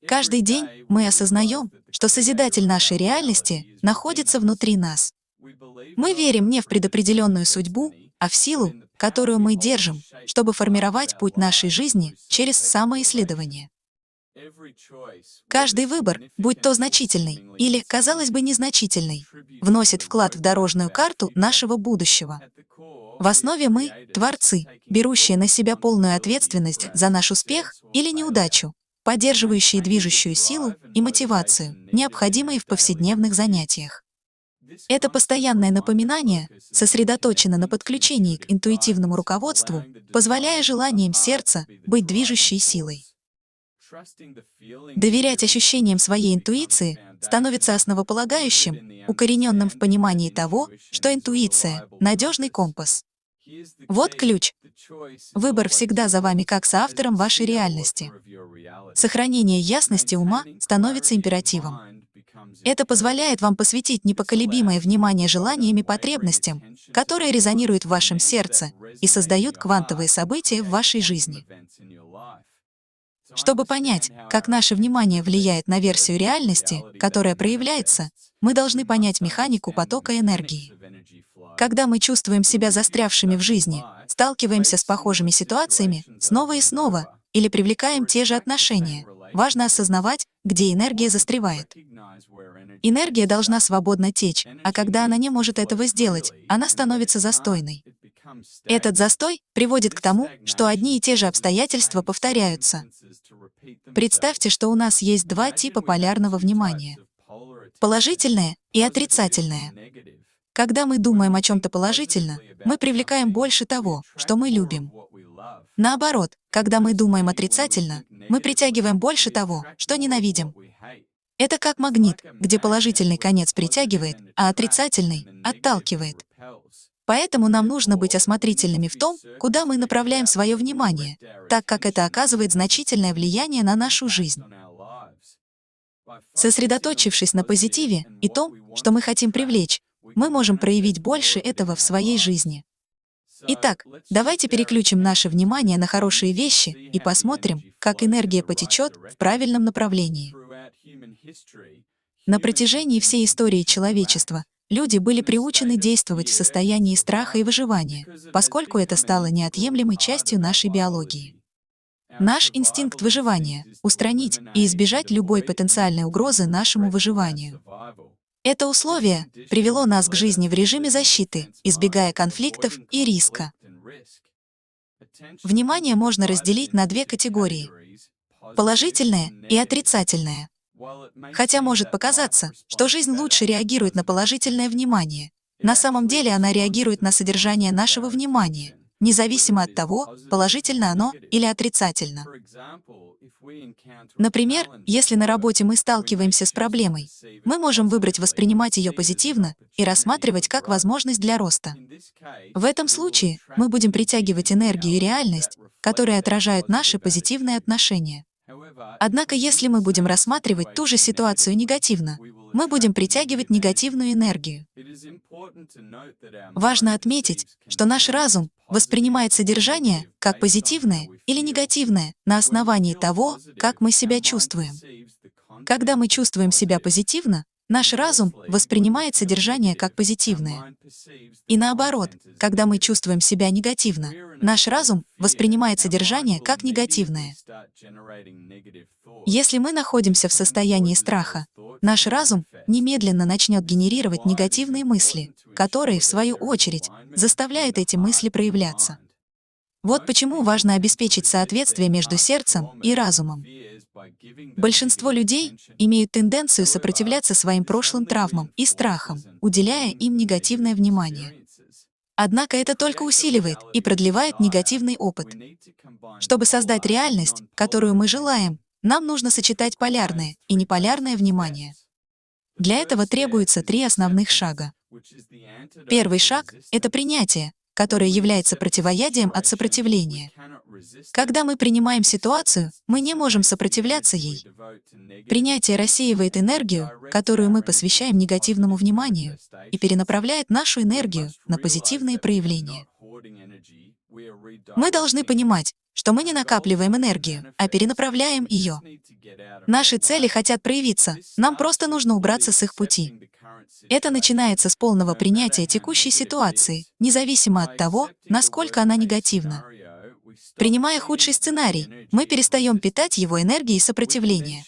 Каждый день мы осознаем, что Созидатель нашей реальности находится внутри нас. Мы верим не в предопределенную судьбу, а в силу, которую мы держим, чтобы формировать путь нашей жизни через самоисследование. Каждый выбор, будь то значительный или, казалось бы, незначительный, вносит вклад в дорожную карту нашего будущего. В основе мы — творцы, берущие на себя полную ответственность за наш успех или неудачу, поддерживающие движущую силу и мотивацию, необходимые в повседневных занятиях. Это постоянное напоминание сосредоточено на подключении к интуитивному руководству, позволяя желаниям сердца быть движущей силой. Доверять ощущениям своей интуиции становится основополагающим, укорененным в понимании того, что интуиция — надежный компас. Вот ключ. Выбор всегда за вами как соавтором вашей реальности. Сохранение ясности ума становится императивом. Это позволяет вам посвятить непоколебимое внимание желаниям и потребностям, которые резонируют в вашем сердце и создают квантовые события в вашей жизни. Чтобы понять, как наше внимание влияет на версию реальности, которая проявляется, мы должны понять механику потока энергии. Когда мы чувствуем себя застрявшими в жизни, сталкиваемся с похожими ситуациями снова и снова или привлекаем те же отношения, важно осознавать, где энергия застревает. Энергия должна свободно течь, а когда она не может этого сделать, она становится застойной. Этот застой приводит к тому, что одни и те же обстоятельства повторяются. Представьте, что у нас есть два типа полярного внимания — положительное и отрицательное. Когда мы думаем о чем-то положительно, мы привлекаем больше того, что мы любим. Наоборот, когда мы думаем отрицательно, мы притягиваем больше того, что ненавидим. Это как магнит, где положительный конец притягивает, а отрицательный отталкивает. Поэтому нам нужно быть осмотрительными в том, куда мы направляем свое внимание, так как это оказывает значительное влияние на нашу жизнь. Сосредоточившись на позитиве и том, что мы хотим привлечь, мы можем проявить больше этого в своей жизни. Итак, давайте переключим наше внимание на хорошие вещи и посмотрим, как энергия потечет в правильном направлении. На протяжении всей истории человечества люди были приучены действовать в состоянии страха и выживания, поскольку это стало неотъемлемой частью нашей биологии. Наш инстинкт выживания — устранить и избежать любой потенциальной угрозы нашему выживанию. Это условие привело нас к жизни в режиме защиты, избегая конфликтов и риска. Внимание можно разделить на две категории — положительное и отрицательное. Хотя может показаться, что жизнь лучше реагирует на положительное внимание, на самом деле она реагирует на содержание нашего внимания, независимо от того, положительно оно или отрицательно. Например, если на работе мы сталкиваемся с проблемой, мы можем выбрать воспринимать ее позитивно и рассматривать как возможность для роста. В этом случае мы будем притягивать энергию и реальность, которые отражают наши позитивные отношения. Однако, если мы будем рассматривать ту же ситуацию негативно, мы будем притягивать негативную энергию. Важно отметить, что наш разум воспринимает содержание как позитивное или негативное на основании того, как мы себя чувствуем. Когда мы чувствуем себя позитивно, наш разум воспринимает содержание как позитивное. И наоборот, когда мы чувствуем себя негативно, наш разум воспринимает содержание как негативное. Если мы находимся в состоянии страха, наш разум немедленно начнет генерировать негативные мысли, которые, в свою очередь, заставляют эти мысли проявляться. Вот почему важно обеспечить соответствие между сердцем и разумом. Большинство людей имеют тенденцию сопротивляться своим прошлым травмам и страхам, уделяя им негативное внимание. Однако это только усиливает и продлевает негативный опыт. Чтобы создать реальность, которую мы желаем, нам нужно сочетать полярное и неполярное внимание. Для этого требуется 3 основных шага. Первый шаг — это принятие, которое является противоядием от сопротивления. Когда мы принимаем ситуацию, мы не можем сопротивляться ей. Принятие рассеивает энергию, которую мы посвящаем негативному вниманию, и перенаправляет нашу энергию на позитивные проявления. Мы должны понимать, что мы не накапливаем энергию, а перенаправляем ее. Наши цели хотят проявиться, нам просто нужно убраться с их пути. Это начинается с полного принятия текущей ситуации, независимо от того, насколько она негативна. Принимая худший сценарий, мы перестаем питать его энергией сопротивления.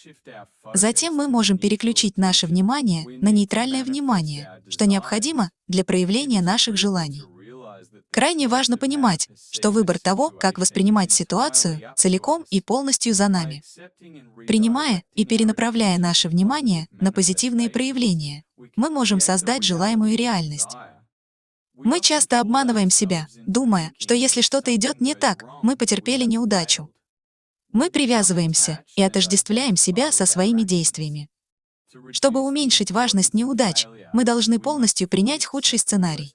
Затем мы можем переключить наше внимание на нейтральное внимание, что необходимо для проявления наших желаний. Крайне важно понимать, что выбор того, как воспринимать ситуацию, целиком и полностью за нами. Принимая и перенаправляя наше внимание на позитивные проявления, мы можем создать желаемую реальность. Мы часто обманываем себя, думая, что если что-то идет не так, мы потерпели неудачу. Мы привязываемся и отождествляем себя со своими действиями. Чтобы уменьшить важность неудач, мы должны полностью принять худший сценарий.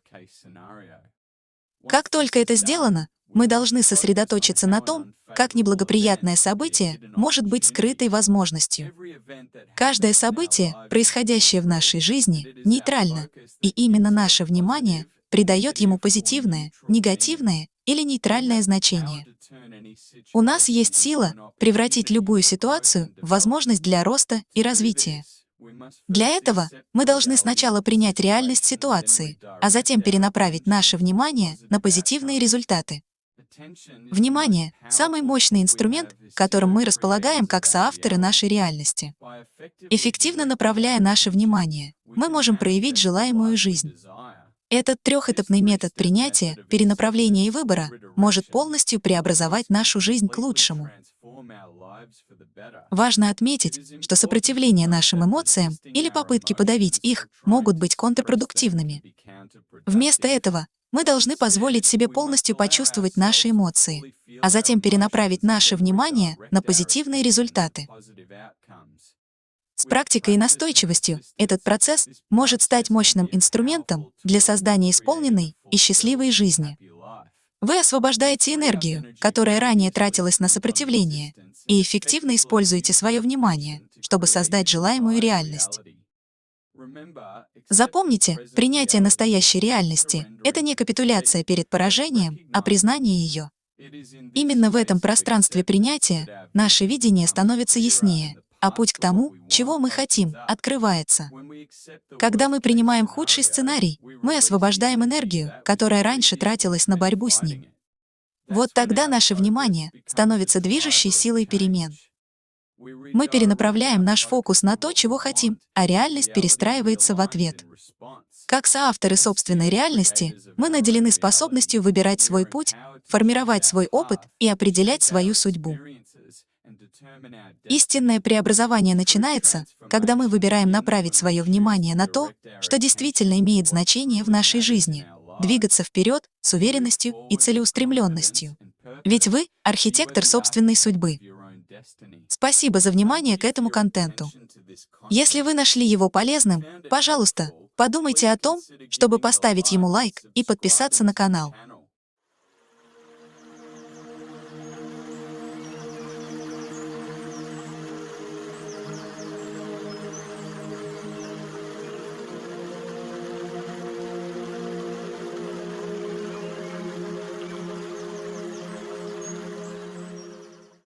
Как только это сделано, мы должны сосредоточиться на том, как неблагоприятное событие может быть скрытой возможностью. Каждое событие, происходящее в нашей жизни, нейтрально, и именно наше внимание придает ему позитивное, негативное или нейтральное значение. У нас есть сила превратить любую ситуацию в возможность для роста и развития. Для этого мы должны сначала принять реальность ситуации, а затем перенаправить наше внимание на позитивные результаты. Внимание — самый мощный инструмент, которым мы располагаем как соавторы нашей реальности. Эффективно направляя наше внимание, мы можем проявить желаемую жизнь. Этот трехэтапный метод принятия, перенаправления и выбора может полностью преобразовать нашу жизнь к лучшему. Важно отметить, что сопротивление нашим эмоциям или попытки подавить их могут быть контрпродуктивными. Вместо этого мы должны позволить себе полностью почувствовать наши эмоции, а затем перенаправить наше внимание на позитивные результаты. С практикой и настойчивостью этот процесс может стать мощным инструментом для создания исполненной и счастливой жизни. Вы освобождаете энергию, которая ранее тратилась на сопротивление, и эффективно используете свое внимание, чтобы создать желаемую реальность. Запомните, принятие настоящей реальности — это не капитуляция перед поражением, а признание ее. Именно в этом пространстве принятия наше видение становится яснее, а путь к тому, чего мы хотим, открывается. Когда мы принимаем худший сценарий, мы освобождаем энергию, которая раньше тратилась на борьбу с ним. Вот тогда наше внимание становится движущей силой перемен. Мы перенаправляем наш фокус на то, чего хотим, а реальность перестраивается в ответ. Как соавторы собственной реальности, мы наделены способностью выбирать свой путь, формировать свой опыт и определять свою судьбу. Истинное преобразование начинается, когда мы выбираем направить свое внимание на то, что действительно имеет значение в нашей жизни, двигаться вперед с уверенностью и целеустремленностью. Ведь вы — архитектор собственной судьбы. Спасибо за внимание к этому контенту. Если вы нашли его полезным, пожалуйста, подумайте о том, чтобы поставить ему лайк и подписаться на канал.